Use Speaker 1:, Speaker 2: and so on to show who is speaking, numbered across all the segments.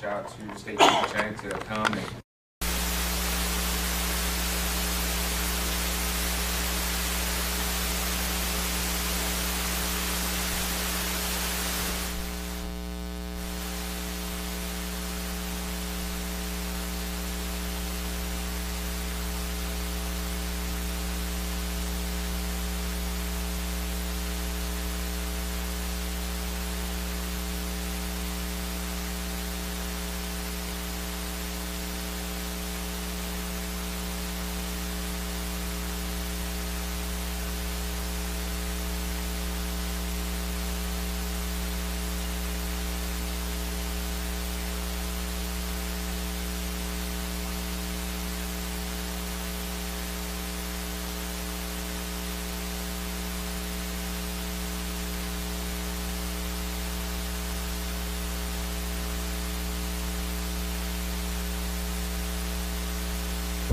Speaker 1: shout out to the state superintendent to come and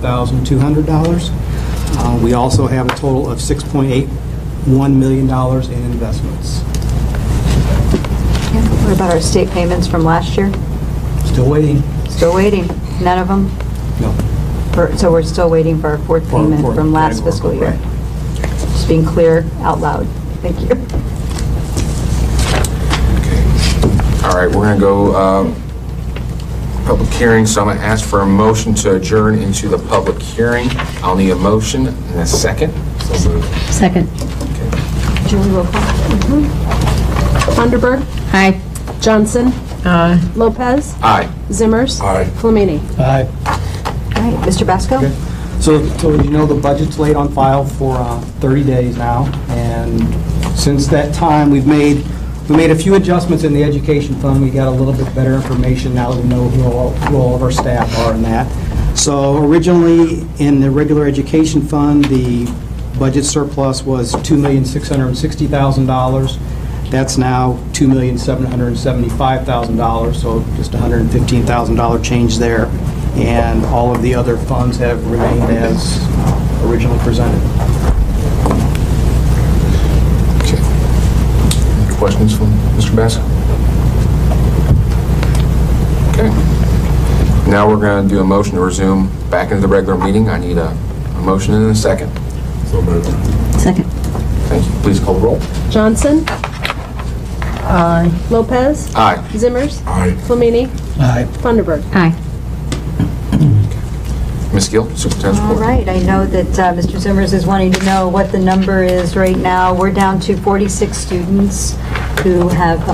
Speaker 2: $1,200. We also have a total of $6.81 million in investments.
Speaker 3: What about our state payments from last year?
Speaker 2: Still waiting.
Speaker 3: Still waiting. None of them?
Speaker 2: No.
Speaker 3: So we're still waiting for our fourth payment from last fiscal year.
Speaker 2: Right.
Speaker 3: Just being clear out loud. Thank you.
Speaker 1: okay. All right, we're going to go public hearing, so I'm going to ask for a motion to adjourn into the public hearing. I'll need a motion and a second. So moved.
Speaker 4: Second.
Speaker 1: Okay.
Speaker 3: Julie, roll call.
Speaker 5: Thunderberg.
Speaker 4: Aye.
Speaker 5: Johnson.
Speaker 4: Aye.
Speaker 5: Lopez.
Speaker 1: Aye.
Speaker 5: Zimmers.
Speaker 1: Aye.
Speaker 5: Flamini.
Speaker 2: Aye.
Speaker 3: All right, Mr. Basco?
Speaker 2: Okay. So you know, the budget's laid on file for 30 days now, and since that time we made a few adjustments in the education fund. We got a little bit better information now that we know who all of our staff are in that. So originally in the regular education fund, the budget surplus was $2,660,000. That's now $2,775,000, so just $115,000 change there. And all of the other funds have remained as originally presented.
Speaker 1: Okay. Any questions from Mr. Bassett? Okay. Now we're going to do a motion to resume back into the regular meeting. I need a motion and a second. So moved.
Speaker 4: Second.
Speaker 1: Thank you. Please call the roll.
Speaker 5: Johnson.
Speaker 4: Aye.
Speaker 5: Lopez.
Speaker 1: Aye.
Speaker 5: Zimmers.
Speaker 1: Aye.
Speaker 5: Flamini.
Speaker 2: Aye.
Speaker 5: Thunderberg.
Speaker 4: Aye.
Speaker 1: Ms. Gill, Superintendent's
Speaker 3: All
Speaker 1: report.
Speaker 3: right, I know that Mr. Zimmers is wanting to know what the number is right now. We're down to 46 students who have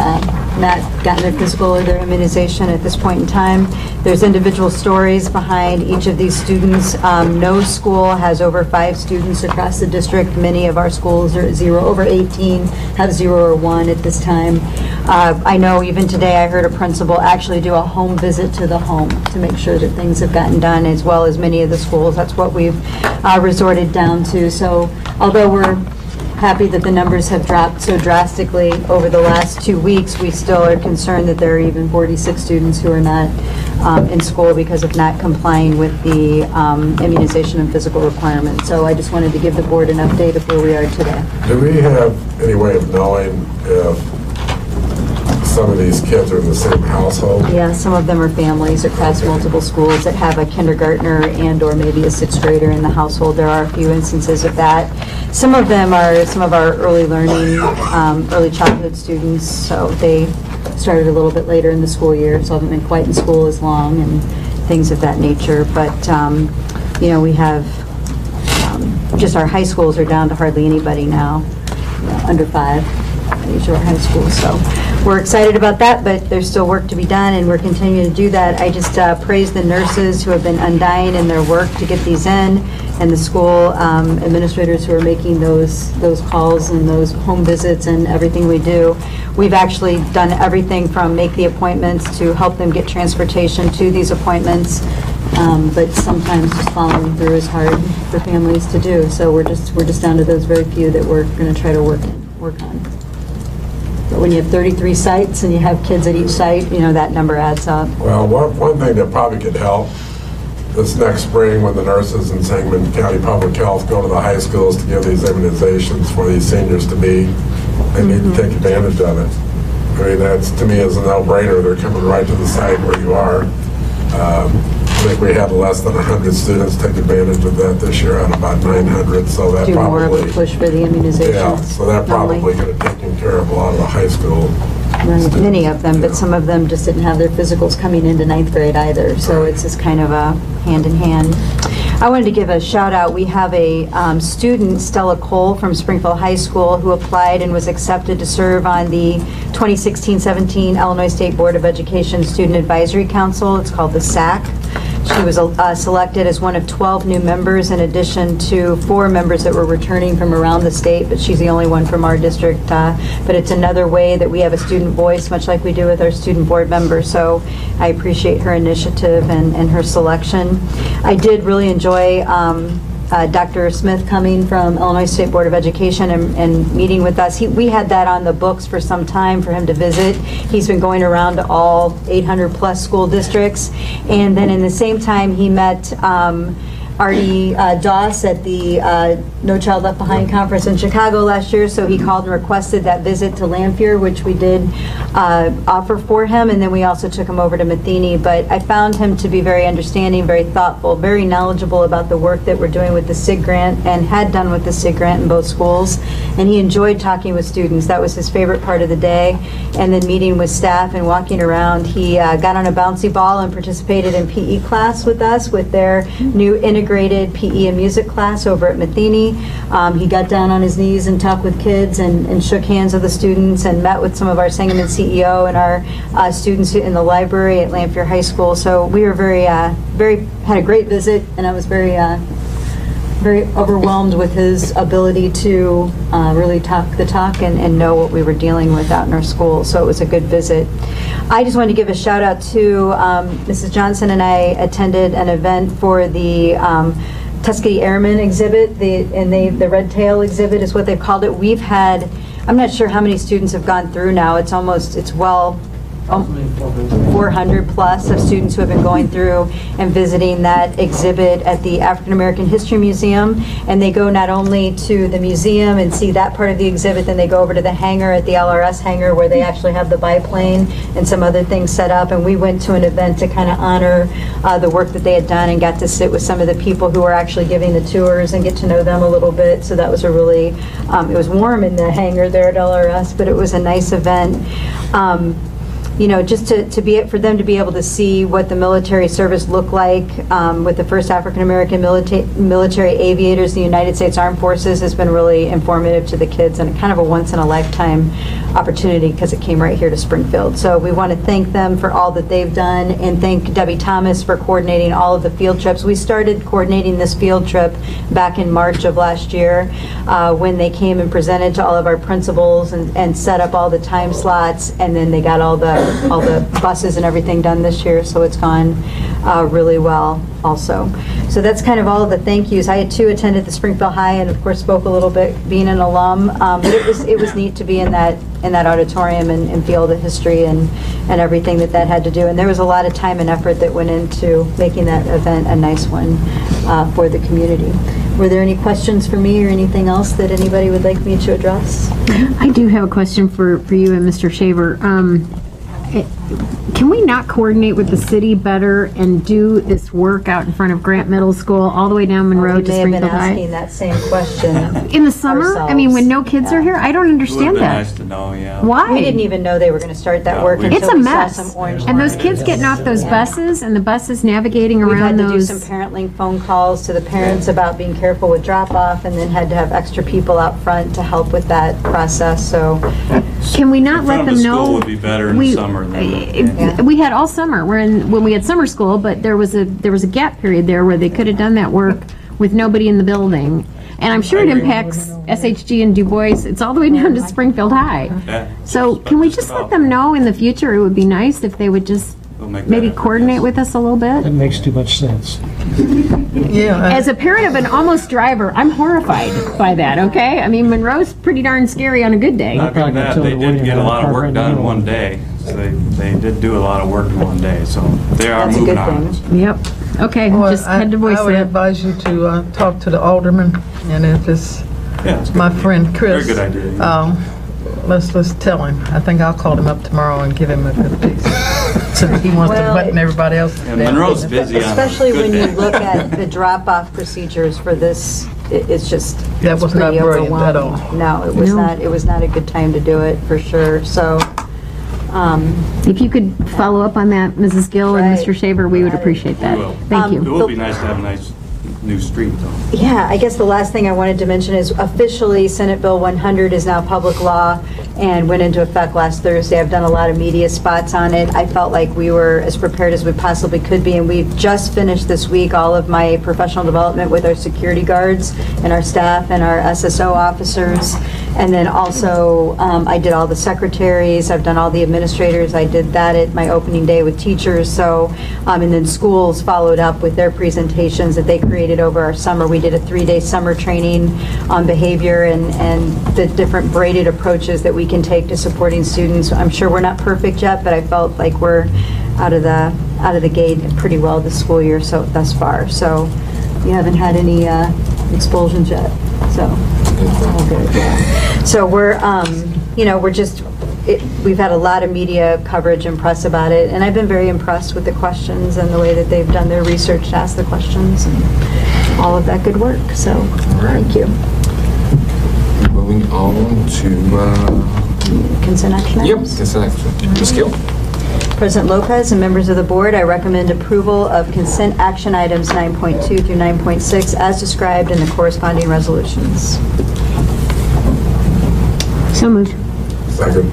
Speaker 3: not gotten their physical or their immunization at this point in time. There's individual stories behind each of these students. No school has over 5 students across the district. Many of our schools are at 0. Over 18 have 0 or 1 at this time. I know even today I heard a principal actually do a home visit to the home to make sure that things have gotten done, as well as many of the schools. That's what we've resorted down to. So although we're happy that the numbers have dropped so drastically over the last 2 weeks, we still are concerned that there are even 46 students who are not in school because of not complying with the immunization and physical requirements. So I just wanted to give the board an update of where we are today.
Speaker 6: Do we have any way of knowing if some of these kids are in the same household?
Speaker 3: Yeah, some of them are families across multiple schools that have a kindergartner and or maybe a 6th grader in the household. There are a few instances of that. Some of them are some of our early learning, early childhood students, so they started a little bit later in the school year, so haven't been quite in school as long and things of that nature. But, you know, we have just our high schools are down to hardly anybody now, under 5 at each of our high schools. So we're excited about that, but there's still work to be done, and we're continuing to do that. I just praise the nurses who have been undying in their work to get these in, and the school administrators who are making those calls and those home visits and everything we do. We've actually done everything from make the appointments to help them get transportation to these appointments, but sometimes just following through is hard for families to do. So we're just down to those very few that we're going to try to work on. But when you have 33 sites and you have kids at each site, you know, that number adds up.
Speaker 6: Well, one thing that probably could help this next spring when the nurses in Sangamon County Public Health go to the high schools to give these immunizations for these seniors to be, they need to take advantage of it. I mean, that's, to me, is a no-brainer. They're coming right to the site where you are. I think we had less than 100 students take advantage of that this year out of about 900, so that
Speaker 3: Do more of
Speaker 6: probably...
Speaker 3: a push for the immunizations.
Speaker 6: Yeah, so that probably could have taken care of a lot of the high school.
Speaker 3: Right, many of them, but
Speaker 6: Yeah.
Speaker 3: some of them just didn't have their physicals coming into ninth grade either, so it's just kind of a hand in hand. I wanted to give a shout out. We have a student, Stella Cole from Springfield High School, who applied and was accepted to serve on the 2016-17 Illinois State Board of Education Student Advisory Council. It's called the SAC. She was selected as one of 12 new members in addition to 4 members that were returning from around the state, but she's the only one from our district. But it's another way that we have a student voice, much like we do with our student board members. So I appreciate her initiative and her selection. I did really enjoy Dr. Smith coming from Illinois State Board of Education and meeting with us. We had that on the books for some time for him to visit. He's been going around to all 800 plus school districts. And then in the same time, he met Artie Doss at the No Child Left Behind conference in Chicago last year, so he called and requested that visit to Lanphier, which we did offer for him, and then we also took him over to Matheny. But I found him to be very understanding, very thoughtful, very knowledgeable about the work that we're doing with the SIG grant and had done with the SIG grant in both schools, and he enjoyed talking with students. That was his favorite part of the day, and then meeting with staff and walking around. He got on a bouncy ball and participated in PE class with us with their new integrated PE and music class over at Matheny. He got down on his knees and talked with kids and shook hands with the students and met with some of our Sangamon CEO and our students in the library at Lanphier High School. So we were had a great visit, and I was very overwhelmed with his ability to really talk the talk and know what we were dealing with out in our school. So it was a good visit. I just wanted to give a shout out to Mrs. Johnson and I attended an event for the Tuskegee Airmen exhibit, the Red Tail exhibit is what they've called it. We've had, I'm not sure how many students have gone through now. It's 400 plus of students who have been going through and visiting that exhibit at the African American History Museum. And they go not only to the museum and see that part of the exhibit, then they go over to the hangar at the LRS hangar where they actually have the biplane and some other things set up. And we went to an event to kind of honor the work that they had done and got to sit with some of the people who were actually giving the tours and get to know them a little bit. So that was a really, it was warm in the hangar there at LRS, but it was a nice event. You know, just for them to be able to see what the military service looked like with the first African American military aviators in the United States Armed Forces has been really informative to the kids and kind of a once in a lifetime opportunity because it came right here to Springfield. So we want to thank them for all that they've done and thank Debbie Thomas for coordinating all of the field trips. We started coordinating this field trip back in March of last year when they came and presented to all of our principals and set up all the time slots, and then they got all the buses and everything done this year, so it's gone really well also. So that's kind of all of the thank yous. I had too attended the Springfield High and of course spoke a little bit being an alum, but it was neat to be in that auditorium and feel the history and everything that had to do. And there was a lot of time and effort that went into making that event a nice one for the community. Were there any questions for me or anything else that anybody would like me to address?
Speaker 7: I do have a question for you and Mr. Shaver. Can we not coordinate with the city better and do this work out in front of Grant Middle School all the way down Monroe to Springfield High?
Speaker 3: We may have been asking that same question.
Speaker 7: In the summer? I mean, when no kids are here? I don't understand that.
Speaker 8: Nice to know, yeah.
Speaker 7: Why?
Speaker 3: We didn't even know they were going to start that work
Speaker 7: It's
Speaker 3: until
Speaker 7: a
Speaker 3: we saw
Speaker 7: mess.
Speaker 3: some orange
Speaker 7: And those
Speaker 3: lines.
Speaker 7: kids getting off those buses and the buses navigating
Speaker 3: We've
Speaker 7: around
Speaker 3: had to do
Speaker 7: those.
Speaker 3: some parent link phone calls to the parents about being careful with drop off, and then had to have extra people out front to help with that process. So
Speaker 7: Can we not let them
Speaker 8: The
Speaker 7: know?
Speaker 8: school would be better in the summer than
Speaker 7: We had all summer. When we had summer school, but there was a gap period there where they could have done that work with nobody in the building. And I'm sure it impacts SHG and Du Bois. It's all the way down to Springfield High.
Speaker 8: Yeah.
Speaker 7: So can we just let them know in the future? It would be nice if they would just
Speaker 8: We'll make that
Speaker 7: maybe
Speaker 8: effort,
Speaker 7: coordinate
Speaker 8: yes.
Speaker 7: with us a little bit.
Speaker 9: That makes too much sense.
Speaker 7: As a parent of an almost driver, I'm horrified by that, okay? I mean, Monroe's pretty darn scary on a good day.
Speaker 8: Not
Speaker 9: probably
Speaker 8: only that,
Speaker 9: tell
Speaker 8: they
Speaker 9: the
Speaker 8: did
Speaker 9: women
Speaker 8: get a
Speaker 9: about
Speaker 8: lot of
Speaker 9: our
Speaker 8: work
Speaker 9: red
Speaker 8: done in
Speaker 9: needle.
Speaker 8: one day. So they did do a lot of work in one day, so they are
Speaker 3: That's a
Speaker 8: moving
Speaker 3: good
Speaker 8: on.
Speaker 3: thing.
Speaker 7: Yep. Okay,
Speaker 10: Well,
Speaker 7: just had to voice
Speaker 10: I would
Speaker 7: that.
Speaker 10: advise you to talk to the alderman, and if it's
Speaker 8: Yeah, it's a
Speaker 10: my
Speaker 8: good idea.
Speaker 10: friend Chris.
Speaker 8: Very good idea.
Speaker 9: let's tell him. I think I'll call him up tomorrow and give him a good piece. Since he wants to
Speaker 3: Well,
Speaker 9: button everybody else
Speaker 8: And
Speaker 9: down.
Speaker 8: Monroe's busy on
Speaker 3: Especially
Speaker 8: good
Speaker 3: when you
Speaker 8: days.
Speaker 3: look at the drop-off procedures for this, it's just,
Speaker 9: That
Speaker 3: it's
Speaker 9: was not
Speaker 3: pretty
Speaker 9: brilliant at all.
Speaker 3: overwhelming. No, it was not a good time to do it, for sure, so,
Speaker 7: If you could follow up on that, Mrs. Gill and
Speaker 3: Right.
Speaker 7: Mr. Shaver, we would appreciate that.
Speaker 8: We will.
Speaker 7: Thank
Speaker 8: It
Speaker 7: you.
Speaker 8: would be nice to have a nice new street, though.
Speaker 3: yeah, I guess the last thing I wanted to mention is officially Senate Bill 100 is now public law and went into effect last Thursday. I've done a lot of media spots on it. I felt like we were as prepared as we possibly could be, and we've just finished this week all of my professional development with our security guards and our staff and our SSO officers. And then also, I did all the secretaries, I've done all the administrators, I did that at my opening day with teachers, so, and then schools followed up with their presentations that they created over our summer. We did a 3-day summer training on behavior and the different braided approaches that we can take to supporting students. I'm sure we're not perfect yet, but I felt like we're out of the gate pretty well this school year thus far. So you haven't had any expulsions yet, so. all good, yeah. So we're, we've had a lot of media coverage and press about it, and I've been very impressed with the questions and the way that they've done their research to ask the questions and all of that good work, so thank you.
Speaker 1: Moving on to,
Speaker 3: Consent action
Speaker 1: yep,
Speaker 3: items?
Speaker 1: consent action. Ms. Gill?
Speaker 3: President Lopez and members of the board, I recommend approval of consent action items 9.2 through 9.6 as described in the corresponding resolutions.
Speaker 7: So moved.
Speaker 6: Second.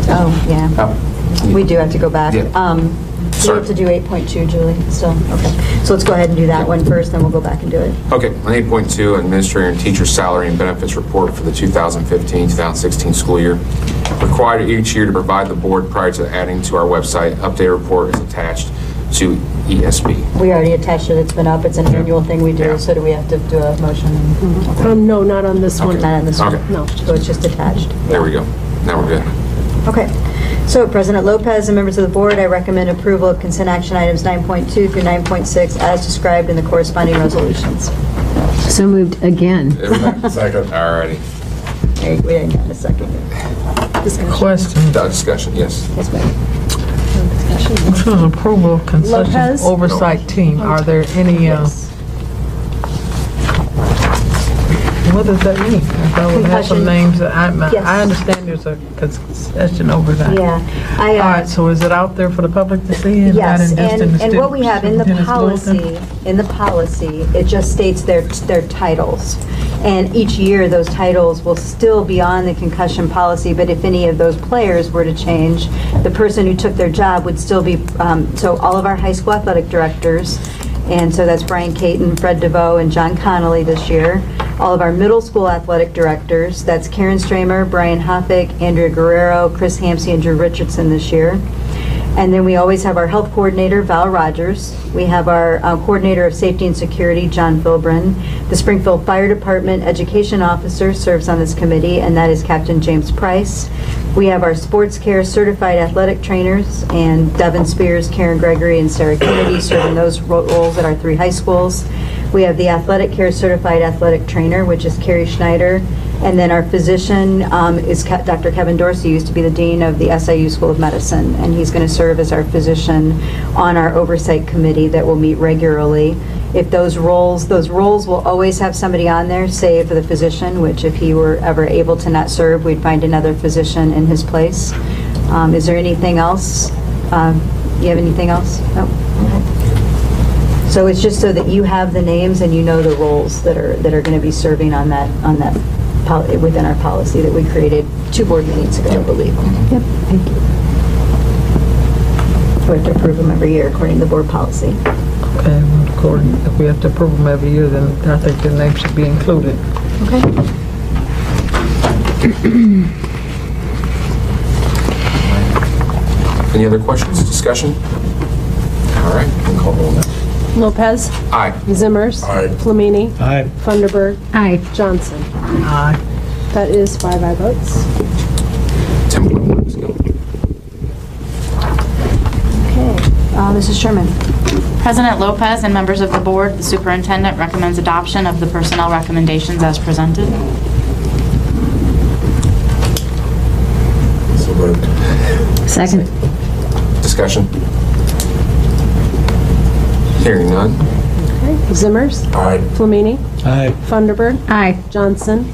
Speaker 3: Oh, yeah.
Speaker 1: Oh.
Speaker 3: We do have to go back.
Speaker 1: Yeah.
Speaker 3: Do we
Speaker 1: Sorry.
Speaker 3: have to do 8.2, Julie, still? Okay. So let's go ahead and do that one first, then we'll go back and do it.
Speaker 1: Okay, on 8.2, Administrator and Teacher Salary and Benefits Report for the 2015-2016 school year. Required each year to provide the board prior to adding to our website. Updated report is attached to ESB.
Speaker 3: We already attached it, it's been up, it's an annual thing we
Speaker 1: Yeah.
Speaker 3: do, so do we have to do a motion?
Speaker 5: No, not on this one.
Speaker 3: Not on this one?
Speaker 1: Okay.
Speaker 5: No.
Speaker 3: So it's just attached?
Speaker 1: There we go. Now we're good.
Speaker 3: Okay. So President Lopez and members of the board, I recommend approval of consent action items 9.2 through 9.6 as described in the corresponding resolutions.
Speaker 7: So moved again.
Speaker 1: Everybody?
Speaker 6: Second.
Speaker 1: All righty.
Speaker 3: Hey, we didn't get a second.
Speaker 9: Question.
Speaker 1: Discussion, yes.
Speaker 3: Yes, ma'am.
Speaker 9: This is approval of concession
Speaker 5: Lopez?
Speaker 9: oversight team. Are there any, what does that mean? If I would have some
Speaker 3: Concussion.
Speaker 9: names,
Speaker 3: Yes.
Speaker 9: I understand there's a concession oversight.
Speaker 3: Yeah.
Speaker 9: All right, so is it out there for the public to see? and not
Speaker 3: Yes,
Speaker 9: in- just in the
Speaker 3: and what we have in the
Speaker 9: superintendent's bulletin?
Speaker 3: policy, it just states their titles. And each year, those titles will still be on the concussion policy, but if any of those players were to change, the person who took their job would still be, so all of our high school athletic directors, and so that's Brian Caton, Fred DeVoe, and John Connolly this year. All of our middle school athletic directors, that's Karen Stramer, Brian Hoffick, Andrea Guerrero, Chris Hampsey, and Drew Richardson this year. And then we always have our health coordinator, Val Rogers. We have our coordinator of safety and security, John Philbrin. The Springfield Fire Department education officer serves on this committee, and that is Captain James Price. We have our sports care certified athletic trainers, and Devin Spears, Karen Gregory, and Sarah Kennedy serve in those roles at our 3 high schools. We have the athletic care certified athletic trainer, which is Carrie Schneider. And then our physician is Dr. Kevin Dorsey, used to be the dean of the SIU School of Medicine, and he's going to serve as our physician on our oversight committee that will meet regularly. If those roles will always have somebody on there, save the physician, which if he were ever able to not serve, we'd find another physician in his place. Is there anything else? You have anything else? No? Okay. So it's just so that you have the names and you know the roles that are going to be serving on that within our policy that we created 2 board meetings ago, I believe.
Speaker 7: Yep, thank you.
Speaker 3: We have to approve them every year according to the board policy.
Speaker 9: Okay, well, according, if we have to approve them every year, then I think the name should be included.
Speaker 3: Okay.
Speaker 1: Any other questions, discussion? All right, we'll call roll now.
Speaker 5: Lopez?
Speaker 1: Aye.
Speaker 5: Zimmers?
Speaker 6: Aye.
Speaker 5: Flamini?
Speaker 2: Aye.
Speaker 5: Funderburg?
Speaker 7: Aye.
Speaker 5: Johnson?
Speaker 9: Aye.
Speaker 5: That is 5 aye votes.
Speaker 1: 10.1, Ms. Gill.
Speaker 3: Okay. Mrs. Sherman.
Speaker 10: President Lopez and members of the board, the superintendent recommends adoption of the personnel recommendations as presented.
Speaker 6: So moved.
Speaker 4: Second.
Speaker 1: Discussion? Hearing none.
Speaker 5: Okay. Zimmers.
Speaker 6: Aye.
Speaker 5: Flamini.
Speaker 2: Aye.
Speaker 5: Thunderbird.
Speaker 7: Aye.
Speaker 5: Johnson.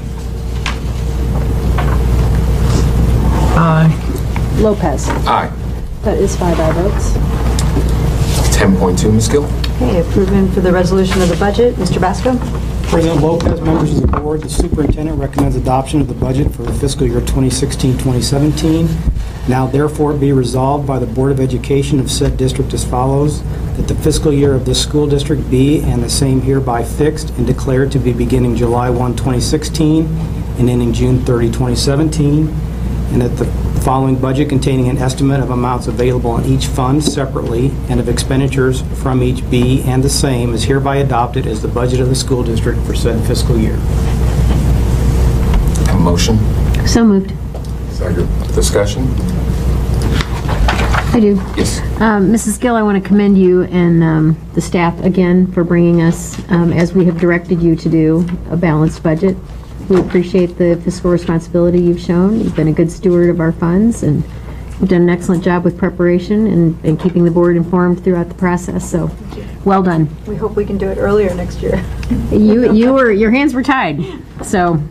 Speaker 9: Aye.
Speaker 5: Lopez.
Speaker 1: Aye.
Speaker 5: That is 5 aye votes.
Speaker 1: 10.2, Ms. Gill?
Speaker 3: Okay, approving for the resolution of the budget. Mr. Basco?
Speaker 2: President Lopez, members of the board, the superintendent recommends adoption of the budget for the fiscal year 2016-2017. Now therefore be resolved by the Board of Education of said district as follows, that the fiscal year of this school district be and the same hereby fixed and declared to be beginning July 1, 2016 and ending June 30, 2017, and that the following budget containing an estimate of amounts available on each fund separately and of expenditures from each be and the same is hereby adopted as the budget of the school district for said fiscal year.
Speaker 1: Have a motion?
Speaker 7: So moved.
Speaker 6: Second.
Speaker 1: Discussion?
Speaker 7: I do.
Speaker 1: Yes.
Speaker 7: Mrs. Gill, I want to commend you and the staff again for bringing us, as we have directed you to do, a balanced budget. We appreciate the fiscal responsibility you've shown. You've been a good steward of our funds, and you've done an excellent job with preparation and keeping the board informed throughout the process. So, well done.
Speaker 3: We hope we can do it earlier next year.
Speaker 7: Your hands were tied. So,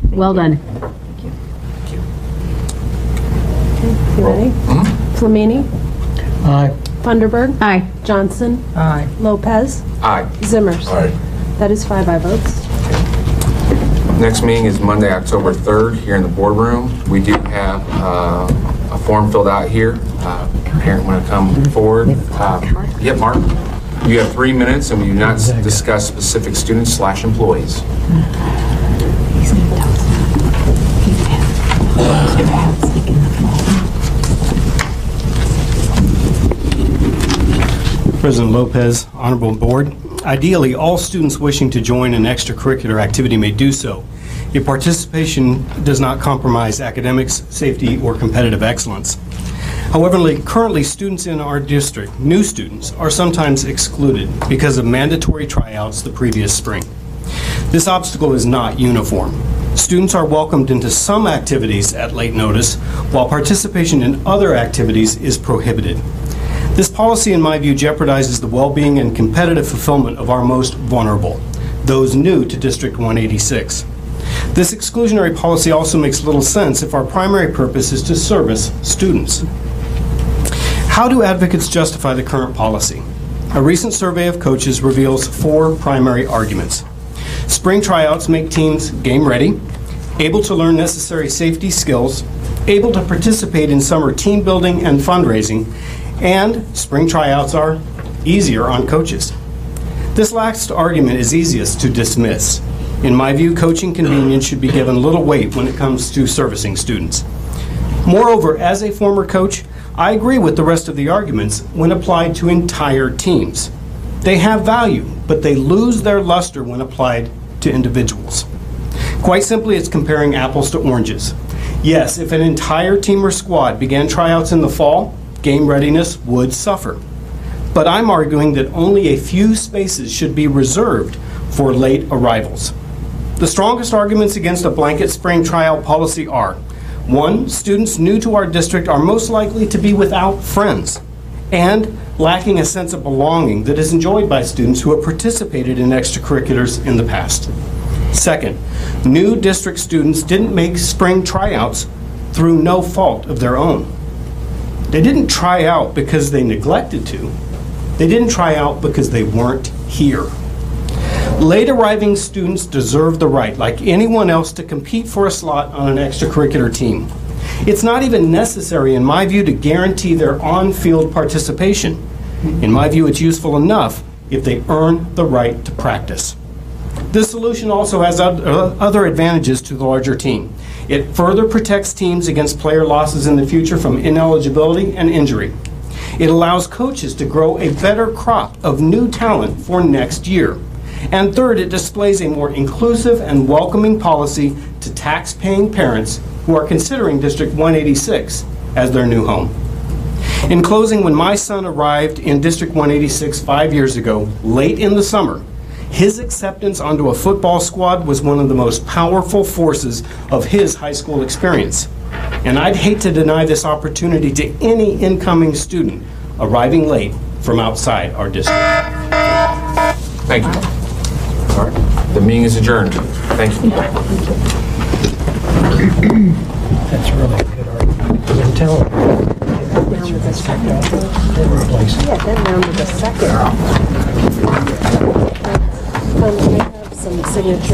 Speaker 7: well done.
Speaker 5: You ready? Flamini.
Speaker 2: Aye.
Speaker 5: Thunderbird.
Speaker 7: Aye.
Speaker 5: Johnson.
Speaker 9: Aye.
Speaker 5: Lopez.
Speaker 1: Aye.
Speaker 5: Zimmers.
Speaker 6: Aye.
Speaker 5: That is 5 aye votes.
Speaker 1: Next meeting is Monday, October 3rd, here in the boardroom. We do have a form filled out here. Parent want to come forward? Yep, Mark. You have 3 minutes, and we do not discuss specific students/employees.
Speaker 11: President Lopez, Honorable Board, ideally, all students wishing to join an extracurricular activity may do so if participation does not compromise academics, safety, or competitive excellence. However, currently, students in our district, new students, are sometimes excluded because of mandatory tryouts the previous spring. This obstacle is not uniform. Students are welcomed into some activities at late notice, while participation in other activities is prohibited. This policy, in my view, jeopardizes the well-being and competitive fulfillment of our most vulnerable, those new to District 186. This exclusionary policy also makes little sense if our primary purpose is to service students. How do advocates justify the current policy? A recent survey of coaches reveals 4 primary arguments. Spring tryouts make teams game ready, able to learn necessary safety skills, able to participate in summer team building and fundraising, and spring tryouts are easier on coaches. This last argument is easiest to dismiss. In my view, coaching convenience should be given little weight when it comes to servicing students. Moreover, as a former coach, I agree with the rest of the arguments when applied to entire teams. They have value, but they lose their luster when applied to individuals. Quite simply, it's comparing apples to oranges. Yes, if an entire team or squad began tryouts in the fall, game readiness would suffer. But I'm arguing that only a few spaces should be reserved for late arrivals. The strongest arguments against a blanket spring tryout policy are: 1, students new to our district are most likely to be without friends and lacking a sense of belonging that is enjoyed by students who have participated in extracurriculars in the past. 2nd, new district students didn't make spring tryouts through no fault of their own. They didn't try out because they neglected to. They didn't try out because they weren't here. Late arriving students deserve the right, like anyone else, to compete for a slot on an extracurricular team. It's not even necessary, in my view, to guarantee their on-field participation. In my view, it's useful enough if they earn the right to practice. This solution also has other advantages to the larger team. It further protects teams against player losses in the future from ineligibility and injury. It allows coaches to grow a better crop of new talent for next year. And third, it displays a more inclusive and welcoming policy to tax-paying parents who are considering District 186 as their new home. In closing, when my son arrived in District 186 5 years ago, late in the summer, His acceptance onto a football squad was one of the most powerful forces of his high school experience. And I'd hate to deny this opportunity to any incoming student arriving late from outside our district.
Speaker 1: Thank you. All right, the meeting is adjourned. Thank you.
Speaker 9: That's really good argument. You can tell.
Speaker 5: Yeah, then down to the second. I have some signatures